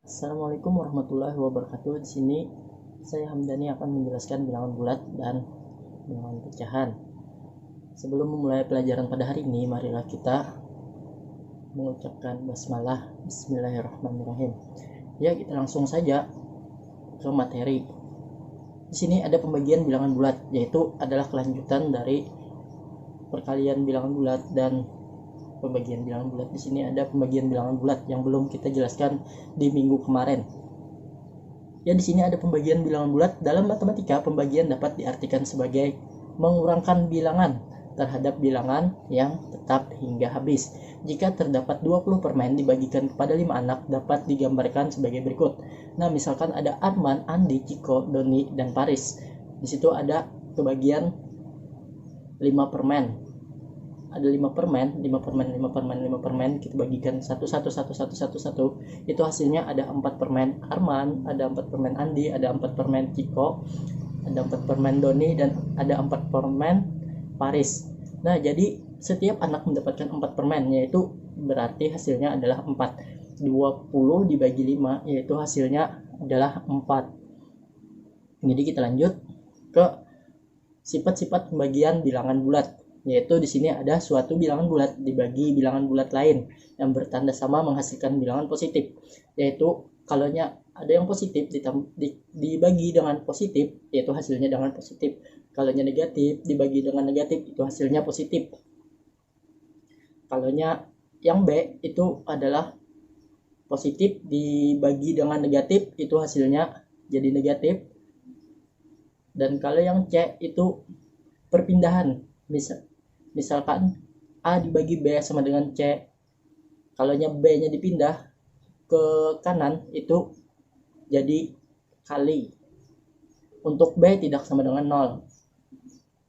Assalamualaikum warahmatullahi wabarakatuh. Di sini saya Hamdani akan menjelaskan bilangan bulat dan bilangan pecahan. Sebelum memulai pelajaran pada hari ini, marilah kita mengucapkan basmalah. Bismillahirrahmanirrahim. Ya, kita langsung saja ke materi. Di sini ada pembagian bilangan bulat, yaitu adalah kelanjutan dari perkalian bilangan bulat dan pembagian bilangan bulat. Di sini ada pembagian bilangan bulat yang belum kita jelaskan di minggu kemarin. Ya, di sini ada pembagian bilangan bulat. Dalam matematika, pembagian dapat diartikan sebagai mengurangkan bilangan terhadap bilangan yang tetap hingga habis. Jika terdapat 20 permen dibagikan kepada 5 anak, dapat digambarkan sebagai berikut. Nah, misalkan ada Arman, Andi, Ciko, Doni, dan Paris. Di situ ada kebagian 5 permen. Ada 5 permen, kita bagikan satu, itu hasilnya ada 4 permen Arman, ada 4 permen Andi, ada 4 permen Ciko, ada 4 permen Doni, dan ada 4 permen Paris. Nah, jadi setiap anak mendapatkan 4 permen, yaitu berarti hasilnya adalah 4. 20 dibagi 5, yaitu hasilnya adalah 4. Jadi kita lanjut ke sifat-sifat pembagian bilangan bulat, yaitu di sini ada suatu bilangan bulat dibagi bilangan bulat lain yang bertanda sama menghasilkan bilangan positif, yaitu kalau ada yang positif dibagi dengan positif, yaitu hasilnya dengan positif. Kalau negatif dibagi dengan negatif, itu hasilnya positif. Kalau yang B itu adalah positif dibagi dengan negatif, itu hasilnya jadi negatif. Dan kalau yang C itu perpindahan, misalkan A dibagi B sama dengan C, kalau B nya dipindah ke kanan, itu jadi kali. Untuk B tidak sama dengan 0.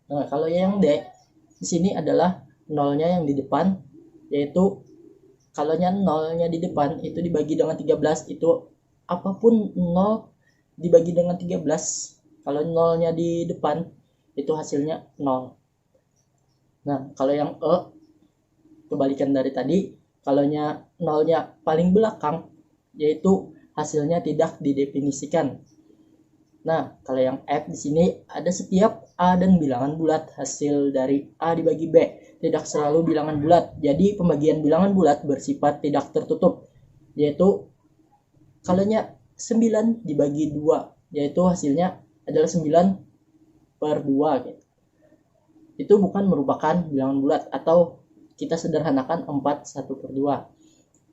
Nah, kalau yang D, di sini adalah nolnya yang di depan, yaitu kalau nolnya di depan itu dibagi dengan 13, itu apapun 0 dibagi dengan 13, kalau nolnya di depan itu hasilnya 0. Nah, kalau yang E, kebalikan dari tadi, kalau nolnya paling belakang, yaitu hasilnya tidak didefinisikan. Nah, kalau yang F di sini ada setiap A dan bilangan bulat, hasil dari A dibagi B tidak selalu bilangan bulat. Jadi pembagian bilangan bulat bersifat tidak tertutup, yaitu kalau 9 dibagi 2, yaitu hasilnya adalah 9/2 gitu. Itu bukan merupakan bilangan bulat, atau kita sederhanakan 4/1/2,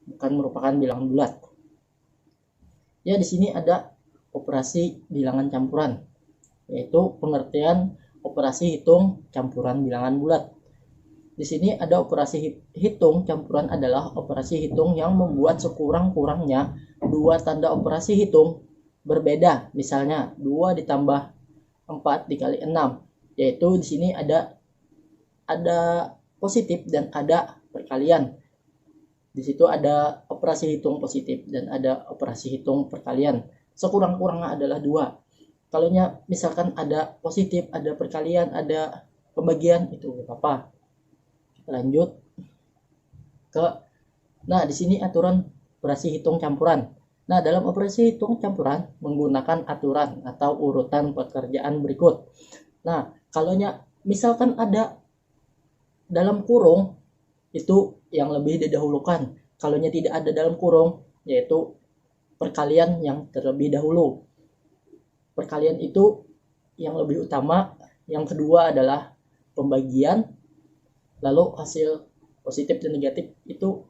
bukan merupakan bilangan bulat. Ya, di sini ada operasi bilangan campuran, yaitu pengertian operasi hitung campuran bilangan bulat. Di sini ada operasi hitung campuran adalah operasi hitung yang membuat sekurang-kurangnya 2 tanda operasi hitung berbeda. Misalnya 2 ditambah 4 dikali 6, yaitu di sini ada positif dan ada perkalian. Di situ ada operasi hitung positif dan ada operasi hitung perkalian. Sekurang-kurangnya adalah 2. Kalau misalkan ada positif, ada perkalian, ada pembagian, itu gak apa-apa. Lanjut ke, nah di sini aturan operasi hitung campuran. Nah, dalam operasi hitung campuran menggunakan aturan atau urutan pekerjaan berikut. Nah, kalau misalkan ada dalam kurung, itu yang lebih didahulukan. Kalau tidak ada dalam kurung, yaitu perkalian yang terlebih dahulu. Perkalian itu yang lebih utama. Yang kedua adalah pembagian, lalu hasil positif dan negatif itu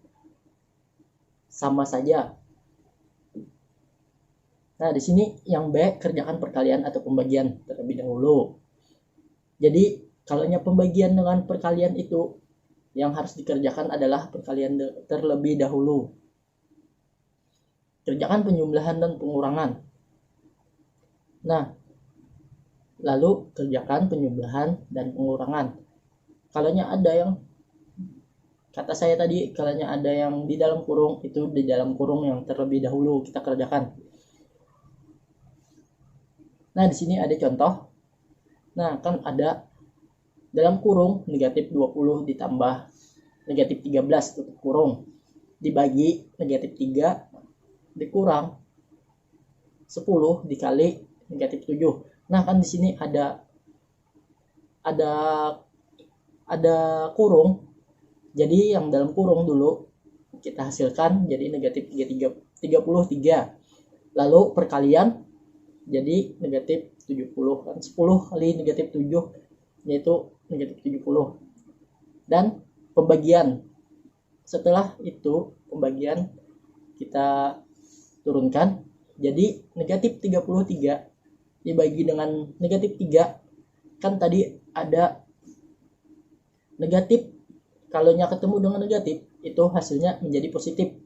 sama saja. Nah, di sini yang B, kerjakan perkalian atau pembagian terlebih dahulu. Jadi kalau pembagian dengan perkalian itu yang harus dikerjakan adalah perkalian terlebih dahulu. Kerjakan penjumlahan dan pengurangan. Nah, lalu kerjakan penjumlahan dan pengurangan. Kalau ada yang, kata saya tadi, kalau ada yang di dalam kurung, itu di dalam kurung yang terlebih dahulu kita kerjakan. Nah, di sini ada contoh. Nah, kan ada dalam kurung negatif 20 ditambah negatif 13 tutup kurung, dibagi negatif 3 dikurang 10 dikali negatif 7. Nah, kan di sini ada kurung. Jadi yang dalam kurung dulu kita hasilkan jadi negatif 33. Lalu perkalian jadi negatif 70 kan, 10 kali negatif 7 yaitu negatif 70. Dan pembagian, setelah itu pembagian kita turunkan jadi negatif 33 dibagi dengan negatif 3, kan tadi ada negatif, kalau ketemu dengan negatif itu hasilnya menjadi positif.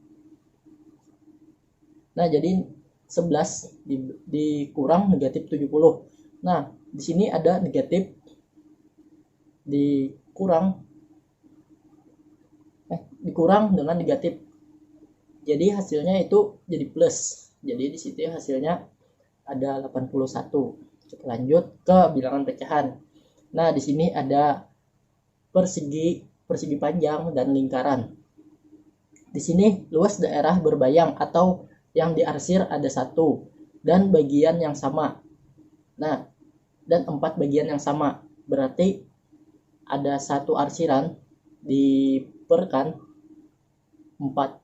Nah, jadi 11 dikurang negatif 70. Nah, di sini ada negatif dikurang dengan negatif. Jadi hasilnya itu jadi plus. Jadi di situ hasilnya ada 81. Kita lanjut ke bilangan pecahan. Nah, di sini ada persegi panjang dan lingkaran. Di sini luas daerah berbayang atau yang diarsir ada 1 dan bagian yang sama. Nah, dan 4 bagian yang sama. Berarti ada 1 arsiran diperkan 4.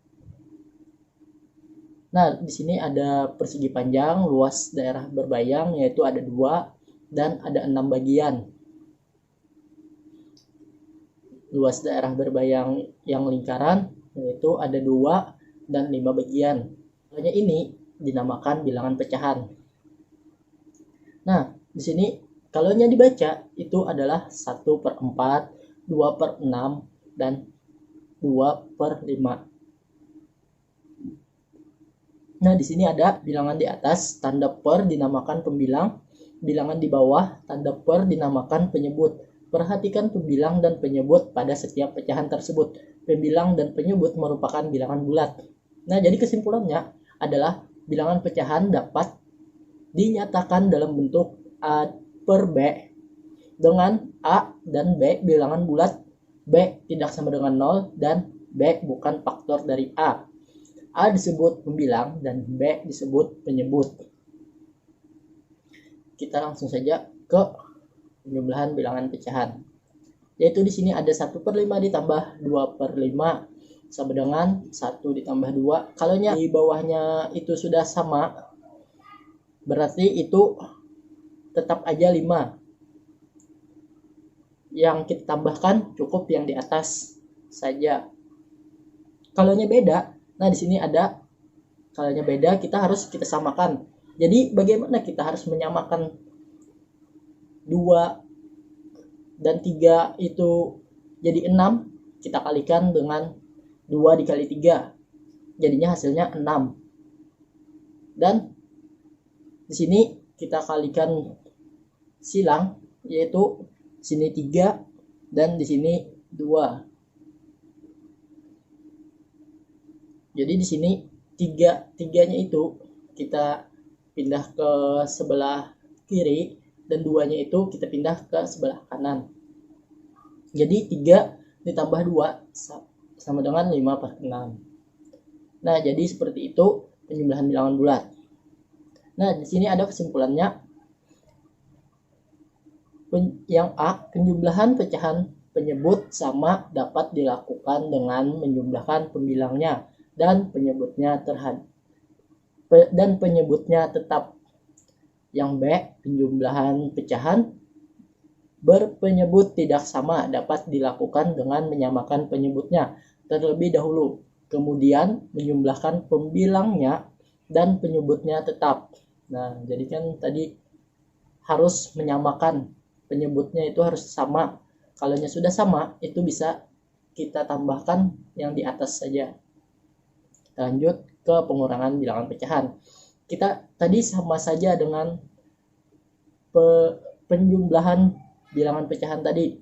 Nah, di sini ada persegi panjang, luas daerah berbayang yaitu ada 2 dan ada 6 bagian. Luas daerah berbayang yang lingkaran yaitu ada 2 dan 5 bagian. Hanya ini dinamakan bilangan pecahan. Nah, di sini kalau dibaca itu adalah 1/4, 2/6 dan 2/5. Nah, di sini ada bilangan di atas, tanda per dinamakan pembilang, bilangan di bawah, tanda per dinamakan penyebut. Perhatikan pembilang dan penyebut pada setiap pecahan tersebut. Pembilang dan penyebut merupakan bilangan bulat. Nah, jadi kesimpulannya adalah bilangan pecahan dapat dinyatakan dalam bentuk A per B dengan A dan B bilangan bulat, B tidak sama dengan 0 dan B bukan faktor dari A. A disebut pembilang dan B disebut penyebut. Kita langsung saja ke penjumlahan bilangan pecahan. Yaitu di sini ada 1/5 ditambah 2/5 sama dengan 1 ditambah 2. Kalau di bawahnya itu sudah sama, berarti itu tetap aja 5. Yang kita tambahkan cukup yang di atas saja. Kalau beda, nah di sini ada kalau beda kita harus kita samakan. Jadi bagaimana kita harus menyamakan 2 dan 3 itu jadi 6, kita kalikan dengan 2 dikali 3. Jadinya hasilnya 6. Dan di sini kita kalikan silang, yaitu sini 3 dan di sini 2. Jadi di sini tiganya itu kita pindah ke sebelah kiri dan 2-nya itu kita pindah ke sebelah kanan. Jadi 3 ditambah 2 sama dengan 5/6. Nah, jadi seperti itu penjumlahan bilangan bulat. Nah, di sini ada kesimpulannya. Yang A, penjumlahan pecahan penyebut sama dapat dilakukan dengan menjumlahkan pembilangnya dan penyebutnya tetap. Yang B, penjumlahan pecahan berpenyebut tidak sama dapat dilakukan dengan menyamakan penyebutnya terlebih dahulu, kemudian menjumlahkan pembilangnya dan penyebutnya tetap. Nah, jadi kan tadi harus menyamakan, penyebutnya itu harus sama. Kalau sudah sama, itu bisa kita tambahkan yang di atas saja. Lanjut ke pengurangan bilangan pecahan. Kita tadi sama saja dengan penjumlahan bilangan pecahan tadi.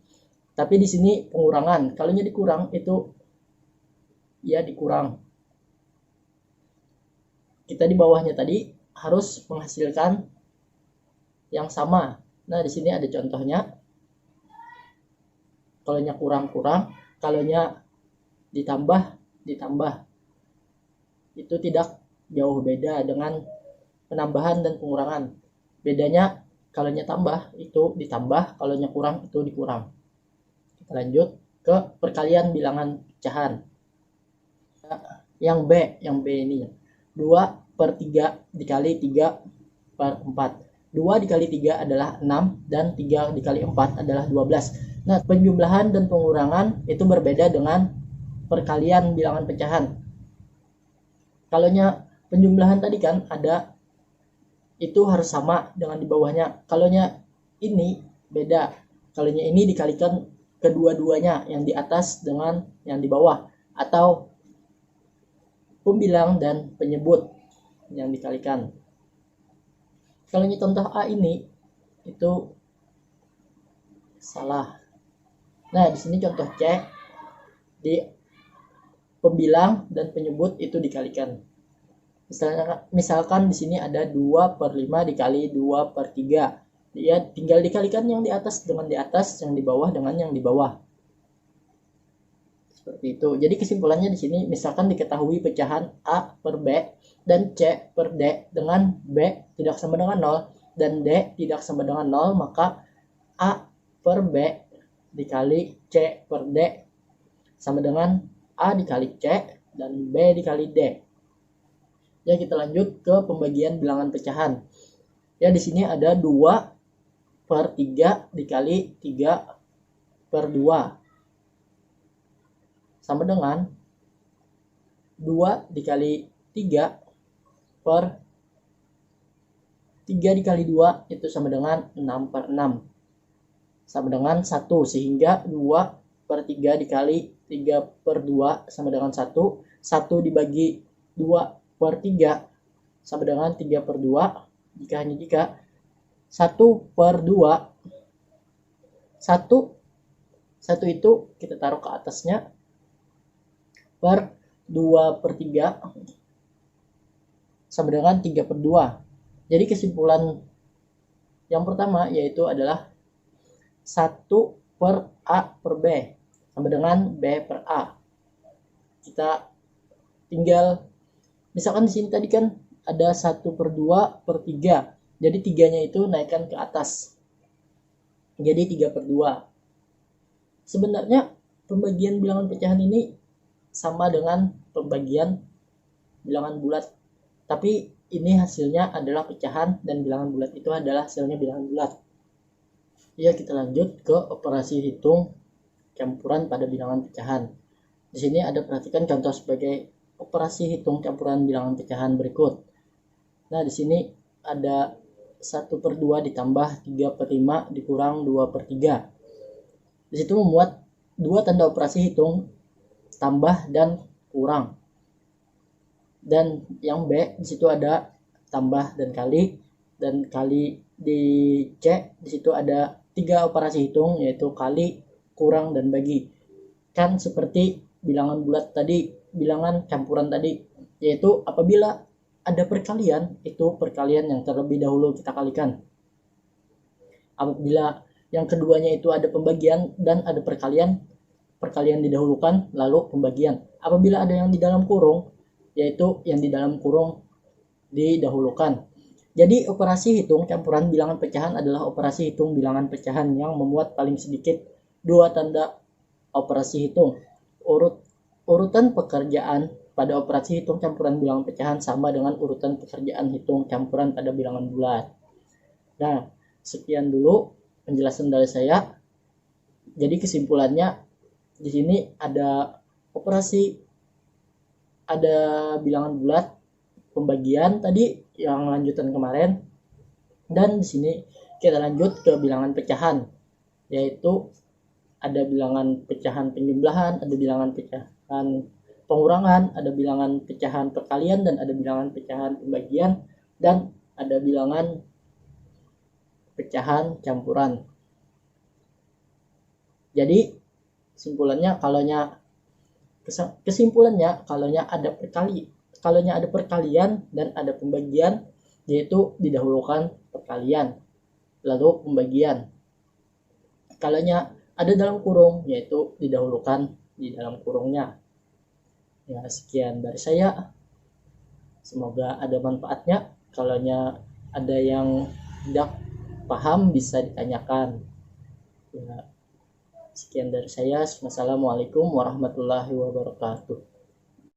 Tapi di sini pengurangan. Kalau dikurang itu ya dikurang. Kita di bawahnya tadi harus menghasilkan yang sama. Nah, di sini ada contohnya. Kalau kurang, kalau ditambah. Itu tidak jauh beda dengan penambahan dan pengurangan. Bedanya kalaunya tambah itu ditambah, kalaunya kurang itu dikurang. Kita lanjut ke perkalian bilangan pecahan. Yang B ini 2/3 dikali 3/4. 2 dikali 3 adalah 6 dan 3 dikali 4 adalah 12. Nah, penjumlahan dan pengurangan itu berbeda dengan perkalian bilangan pecahan. Kalaunya penjumlahan tadi kan ada itu harus sama dengan di bawahnya. Kalaunya ini beda. Kalaunya ini dikalikan kedua-duanya, yang di atas dengan yang di bawah, atau pembilang dan penyebut yang dikalikan. Kalaunya contoh A ini itu salah. Nah, di sini contoh C, di pembilang dan penyebut itu dikalikan. Misalkan di sini ada 2/5 dikali 2/3. Ya, tinggal dikalikan yang di atas dengan di atas, yang di bawah dengan yang di bawah. Seperti itu. Jadi kesimpulannya di sini, misalkan diketahui pecahan A per B dan C per D dengan B tidak sama dengan 0 dan D tidak sama dengan 0, maka A per B dikali C per D sama dengan A dikali C dan B dikali D. Ya, kita lanjut ke pembagian bilangan pecahan. Ya, di sini ada 2/3 dikali 3/2 sama dengan 2 dikali 3 per 3 dikali 2 itu sama dengan 6/6 sama dengan 1, sehingga 2/3 dikali 3/2 sama dengan 1. 1 dibagi 2/3 sama dengan 3/2. Jika 1/2, 1 itu kita taruh ke atasnya, per 2/3 sama dengan 3/2. Jadi kesimpulan yang pertama yaitu adalah 1 per A per B sama dengan B per A. Kita tinggal, misalkan di sini tadi kan ada 1/2/3, jadi 3-nya itu naikkan ke atas jadi 3/2. Sebenarnya pembagian bilangan pecahan ini sama dengan pembagian bilangan bulat, tapi ini hasilnya adalah pecahan dan bilangan bulat itu adalah hasilnya bilangan bulat. Ya, kita lanjut ke operasi hitung campuran pada bilangan pecahan. Di sini ada, perhatikan contoh sebagai operasi hitung campuran bilangan pecahan berikut. Nah, di sini ada 1/2 ditambah 3/5 dikurang 2/3. Di situ memuat dua tanda operasi hitung, tambah dan kurang. Dan yang B di situ ada tambah dan kali di C di situ ada 3 operasi hitung, yaitu kali, kurang, dan bagi. Kan seperti bilangan bulat tadi, bilangan campuran tadi, yaitu apabila ada perkalian, itu perkalian yang terlebih dahulu kita kalikan. Apabila yang keduanya itu ada pembagian dan ada perkalian didahulukan lalu pembagian. Apabila ada yang di dalam kurung, yaitu yang di dalam kurung didahulukan. Jadi operasi hitung campuran bilangan pecahan adalah operasi hitung bilangan pecahan yang memuat paling sedikit 2 tanda operasi hitung. Urutan pekerjaan pada operasi hitung campuran bilangan pecahan sama dengan urutan pekerjaan hitung campuran pada bilangan bulat. Nah, sekian dulu penjelasan dari saya. Jadi kesimpulannya, di sini ada bilangan bulat, pembagian tadi yang lanjutan kemarin, dan di sini kita lanjut ke bilangan pecahan, yaitu ada bilangan pecahan penjumlahan, ada bilangan pecahan pengurangan, ada bilangan pecahan perkalian, dan ada bilangan pecahan pembagian, dan ada bilangan pecahan campuran. Jadi kesimpulannya kalaunya ada perkalian dan ada pembagian, yaitu didahulukan perkalian lalu pembagian. Kalaunya ada dalam kurung, yaitu didahulukan di dalam kurungnya. Ya, sekian dari saya, semoga ada manfaatnya. Kalau ada yang tidak paham bisa ditanyakan. Ya, sekian dari saya. Wassalamualaikum warahmatullahi wabarakatuh.